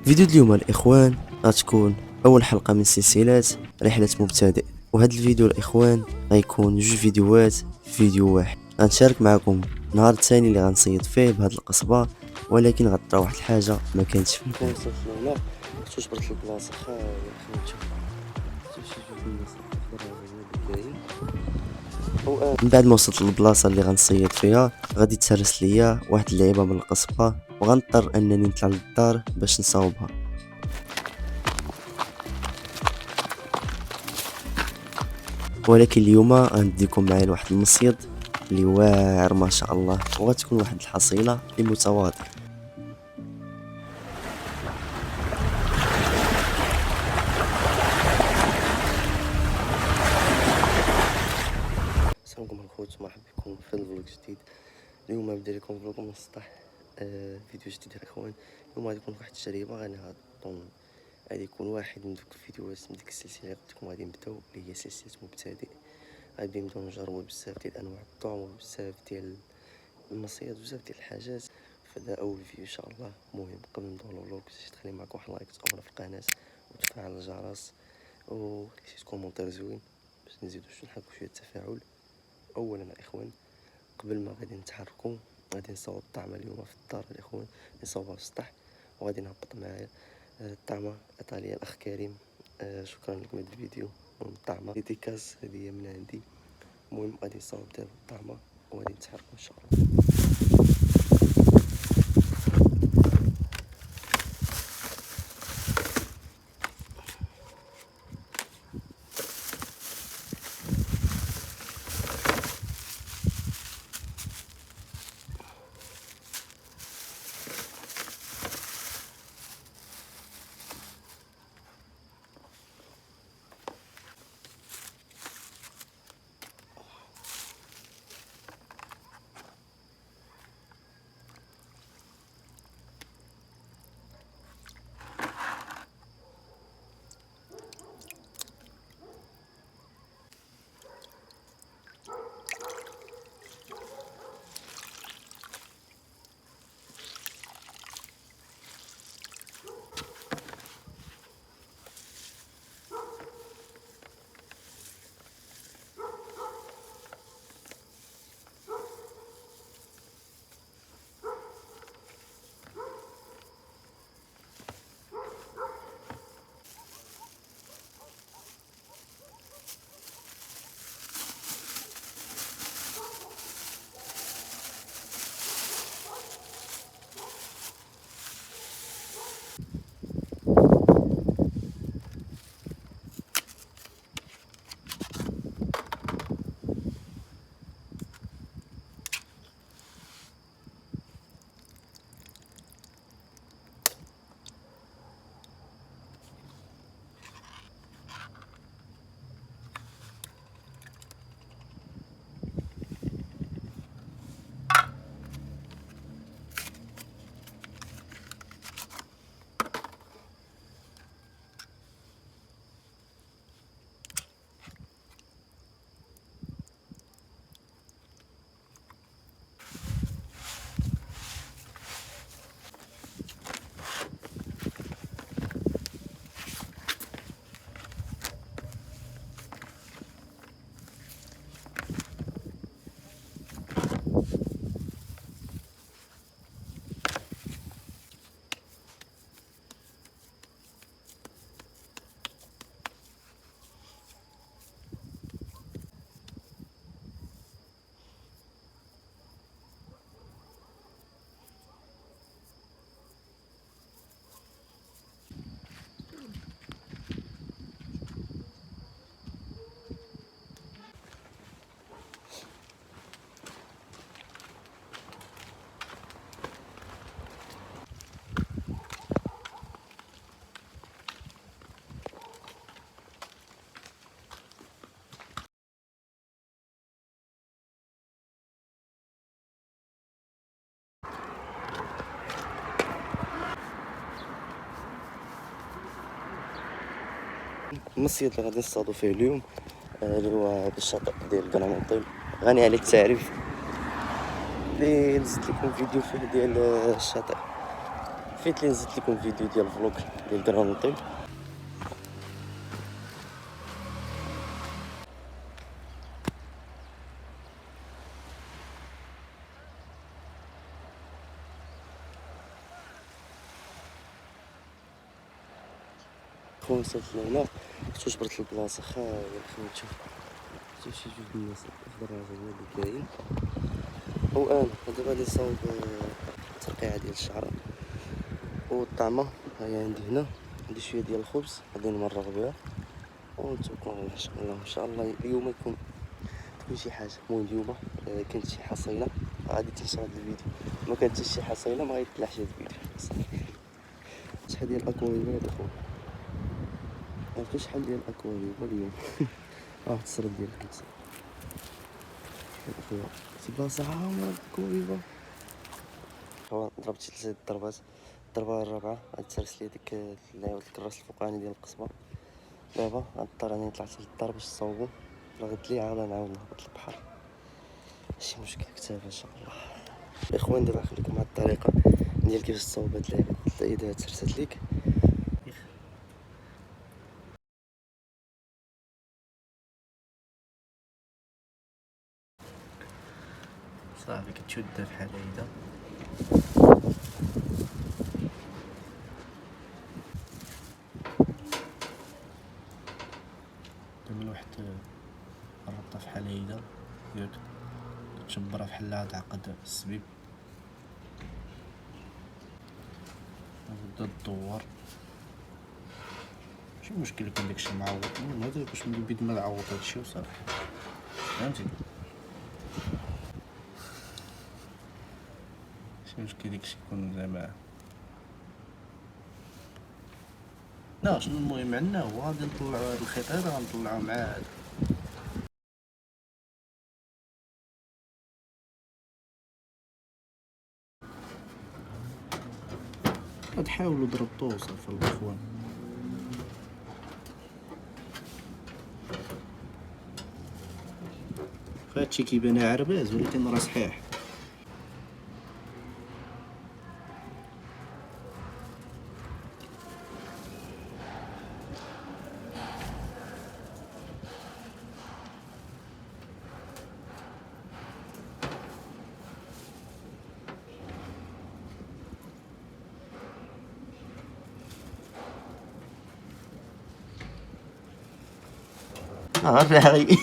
فيديو اليوم الاخوان غتكون اول حلقه من سلسله رحله مبتدئ. وهذا الفيديو الاخوان غيكون جوج فيديوهات في فيديو واحد. غنشارك معكم النهار الثاني اللي غنصيد فيه بهاد القصبه، ولكن غطرا واحد الحاجه ما كانتش في البال. وصلت لهنا شوف برت البلاصه خاويه خاويه. من بعد ما وصلت للبلاصه اللي غنصيد فيها غادي تسرس ليا واحد اللعيبه من القصبه، وغنضطر انني نطلع للدار باش نصاوبها. ولكن اليوم غنديكم معايا لواحد المصيد اللي واعر ما شاء الله، وغتكون واحد الحصيله اللي متواضعه. السلام عليكم الخوت، مرحبا بكم في الفلوق جديد. اليوم غنبدا لكم فلوق من السطح، فيديو جديد الاخوان. اليوم غادي يكون واحد التجربه، غادي يكون واحد من دوك الفيديوهات من ديك السلسله اللي قلت لكم غادي نبداو، اللي هي سلسله مبتدئ. غادي نبداو نجربوا بزاف ديال انواع الطعم وبزاف ديال المصيد وبزاف ديال الحاجات. فهذا اول فيديو ان شاء الله. المهم قبل نبداو للفلوق تخلي معك واحد لايك وتابونا في القناه وتفعل الجرس وكتبت كومونتير زوين باش نزيدو نحركو شويه التفاعل. اولا الاخوان، قبل ما غادي نتحركوا غادي نصاوب الطعمه اليوم في الدار الاخوان، نصاوبها في السطح وغادي نهبط معايا الطعمه الايطاليه الاخ كريم. شكرا لكم هذا الفيديو. المهم الطعمه ديديكاس هذه هي من عندي. المهم غادي نصاوب دابا الطعمه وغادي نتحركوا ان شاء الله. المصيد اللي غادي نصطادو فيه اليوم اللي هو هذا الشاطئ ديال كرامونطيل، غني عليه التعريف اللي نزلت لكم فيديو فيه ديال الشاطئ صافيت لي نزلت لكم فيديو ديال الفلوق ديال كرانطي. خويا وصلت لهنا شفتو جبرت البلاصه خاويه خميتو حتى شي جوج الناس الدراجه هو اللي كاين. وانا دابا غادي نصاوب الترقيعه ديال الشعره والطعمه. ها هي عندي هنا، عندي شويه ديال الخبز غادي نمرغ بها ونتوكل على الله. ان شاء الله اليوم تكون شي حاجه. المهم اليوم كانت شي حصيله غادي تنشر هاد الفيديو، ما كانت حتى شي حصيله ما غيطلعش هاد الفيديو صافي. شحال ديال الاكواريوم هاد اخويا، عرفتو شحال ديال الاكواريوم اليوم؟ واحد السرد ديال الكبسه اخويا، شي بلاصه عامره الاكواريوم. هو ضربت 3 ضربات، الضربه الرابعه غادي ترس لي ديك الكراس الفوقاني ديال القصبه. دابا غنضطر انني نطلع للدار باش نصاوبو، لا غد لي عاد نعاود نهبط للبحر ماشي مشكل. كتابه ان شاء الله. الاخوان دابا نخليكم مع الطريقه ديال كيفاش تصاوب هاد اللعبه اذا ترست ليك. صافي كتشدها بحال هيدا، من واحد الربطه بحال هيدا ياك تشبرها بحال هاد تعقد السبيب وتبدا تدور. ماشي مشكل يكون داكشي معوض، المهم هذا باش من البيت ما تعوض هادشي وصافي، فهمتي؟ ماشي مشكل داكشي يكون زعما لا. شنو المهم عندنا هو غادي نطلعو هاد الخيط هذا غنطلعو مع هذا. غتحاولوا ضربطوه وصافي الاخوان. هادشي كيبان عرباز ولكن راه صحيح. الراعي.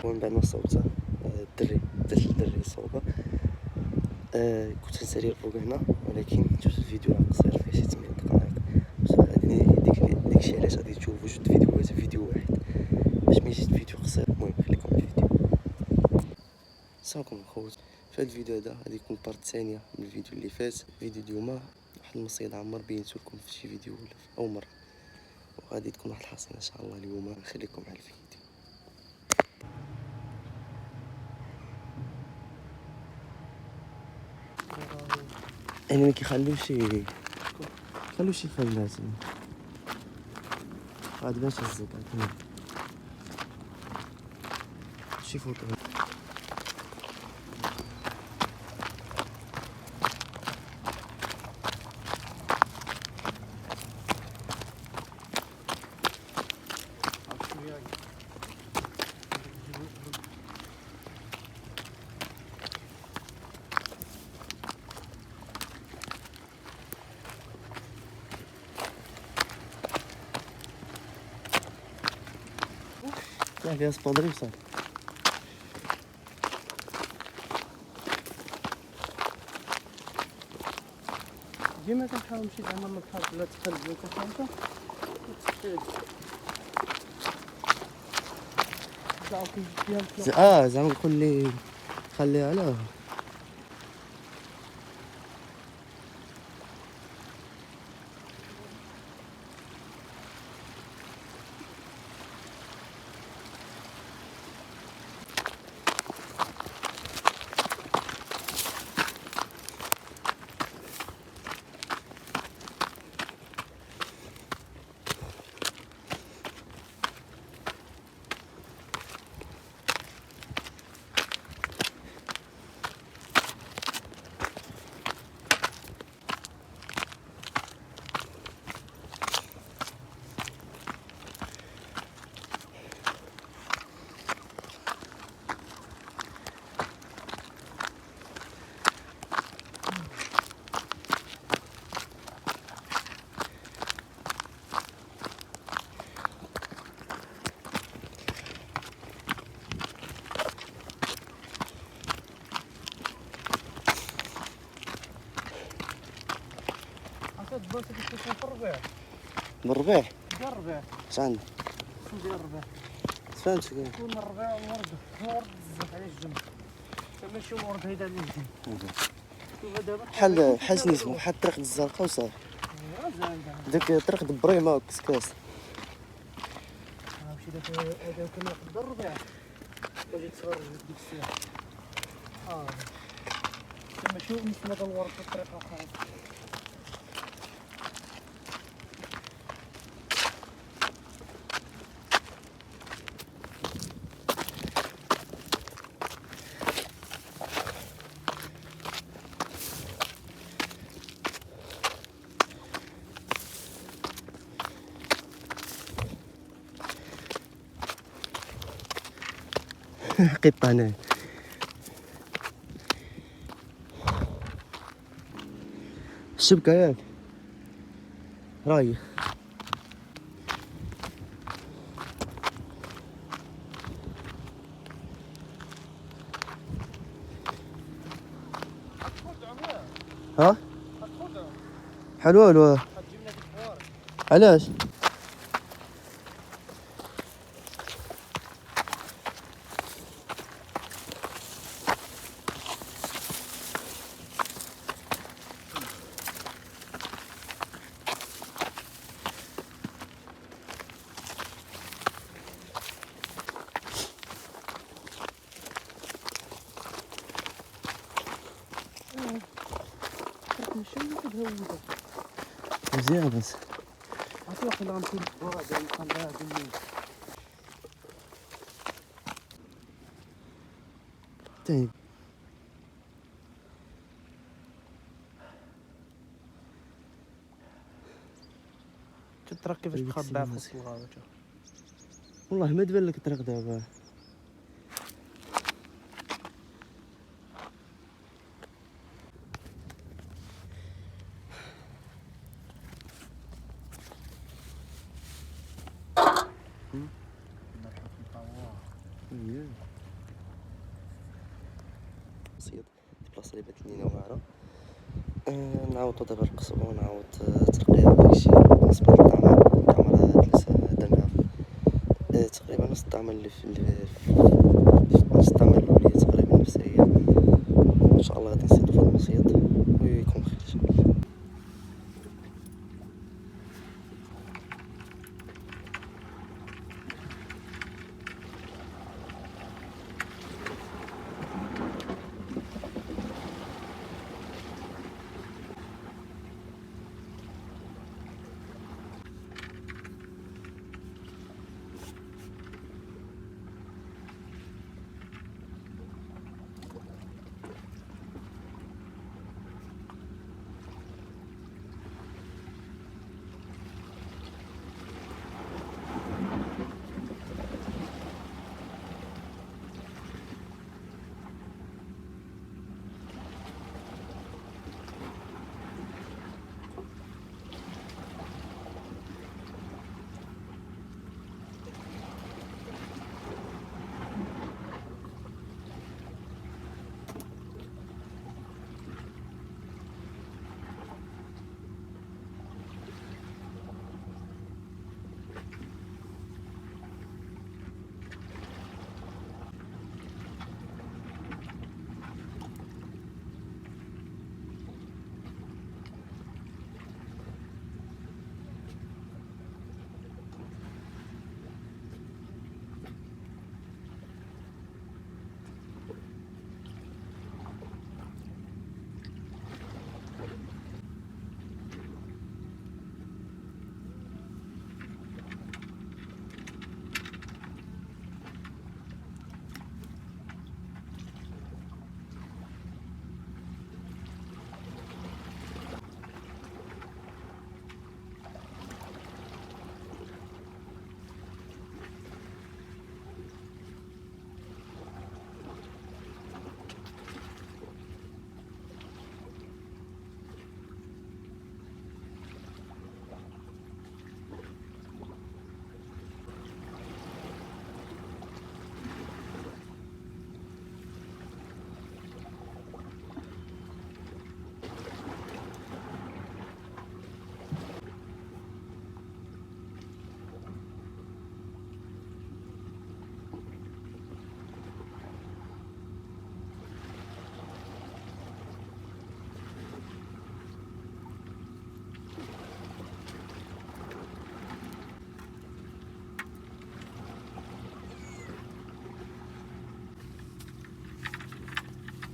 المهم بعد ما صوبتها الدري درت للدري صوبه. كنت نسالي فوق هنا ولكن شفت الفيديو راه قصير فيه شي 8 دقائق، غادي داكشي علاش غادي تشوفو جوج فيديوهات في فيديو واحد باش ما يجيش الفيديو قصير. المهم خليكم مع الفيديو. السلام الخوت، في هذا الفيديو هذا غادي يكون بارت ثانيه من الفيديو اللي فات. الفيديو اليوم واحد المصيد عمر بينتو لكم في شي فيديو ولا في اول مره، وغادي تكون واحد الحصيله ان شاء الله اليوم. نخليكم مع الفيديو. يعني ما كيخلوش شي خلات غادي باش هزك شي فوطو. لا فيها سبودري وصافي. ديما كنحاول نمشي زعما من البحر بلا تقلب ولا كنحاول زعما نقول لي خليها على كتبات كيكون في الربيع. بالربيع ديال الربيع. اش عندك؟ ديال الربيع. فهمتك. كون الربيع ورد بزاف على الجنب. ماشي ورد هيدا اللي جديد. بحال شنو اسمو بحال الطريق الزرقاء وصافي. داك طريق بريمة وكسكاس. ماشي داك كنا قد الربيع. باجي تصور ديك الساعة. ماشي نسمى الورد في الطريق اخر. حقيقة هنا الشبكة ياك راهي. ها حلو حلو. علاش؟ مزيان بس عرفتي واحد اللي غنمشيو للدورة ديال القنبلة هادي تاني. تترى كيفاش تخبع في وسط الغابة. والله ما تبان لك الطريق دابا. صيد البلاصه اللي بات لينا واعره. نعاودو دابا نقصو ونعاود ترقيع داكشي بالنسبه للطعام. الطعام راه درنا تقريبا نص الطعام اللي في نص الطعام الاوليه تقريبا نفس هي. ان شاء الله غادي نصيدو في هاد المصيد ويكون خير ان شاء الله.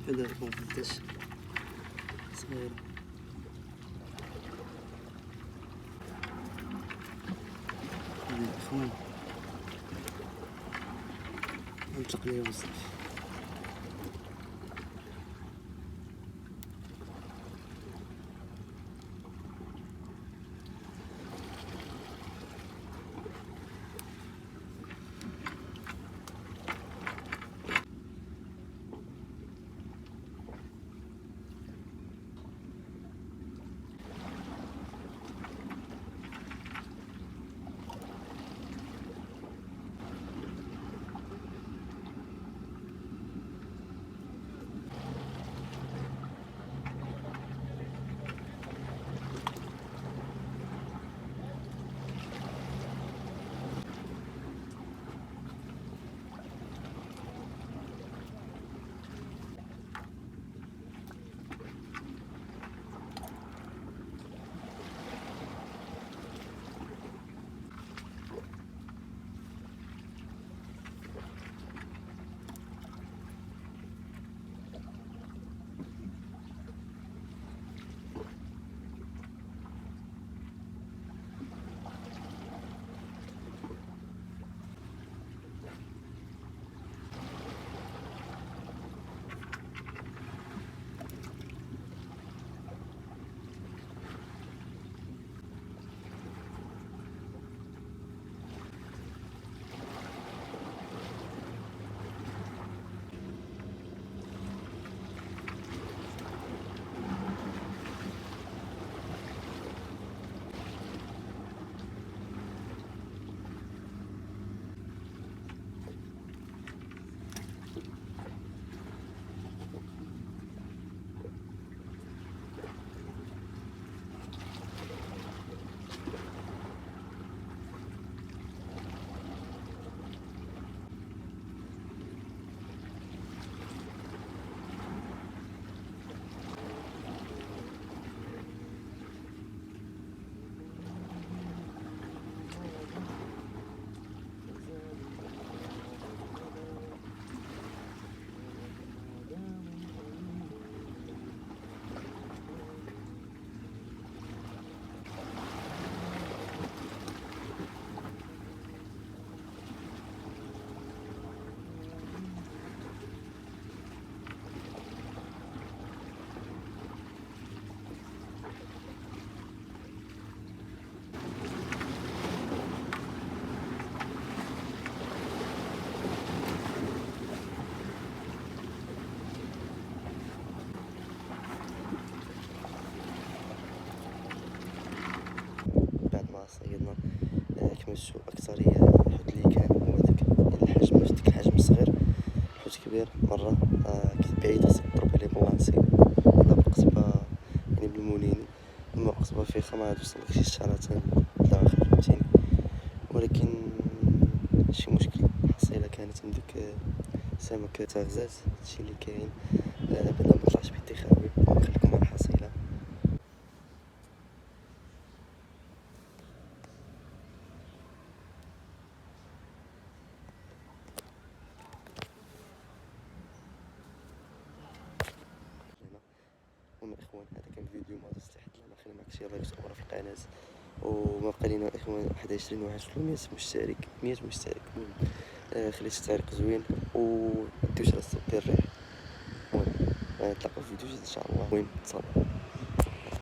كذلك مفتش صغيرة. هذه الإخوان نطلق ليهم بزاف. صيدنا كملتو أكثرية الحوت اللي كان هو داك الحجم، في ديك الحجم الصغير. الحوت كبير مرة بعيد خصك تضرب عليه بوانسي ولا بالقصبة يعني بالمولين، أما القصبة فيخا مغتوصلكش شي شحال لآخر فهمتيني. ولكن شي مشكل الحصيلة كانت من داك السمك تا غزات، هادشي اللي كاين. بعدا مطلعش بيدي خاوي، نخليكم مع الحصيلة. المهم اخوان، هذا كان فيديو ما دوزت لحد الان. خلي معك شي لايك وصور في القناه، وما بقى لينا اخوان 11 1 مشترك 100 مشترك. المهم خليت التعليق زوين وديوش على الصوت ديال الريح. المهم نتلاقاو في فيديو جديد ان شاء الله. المهم تصاوروا.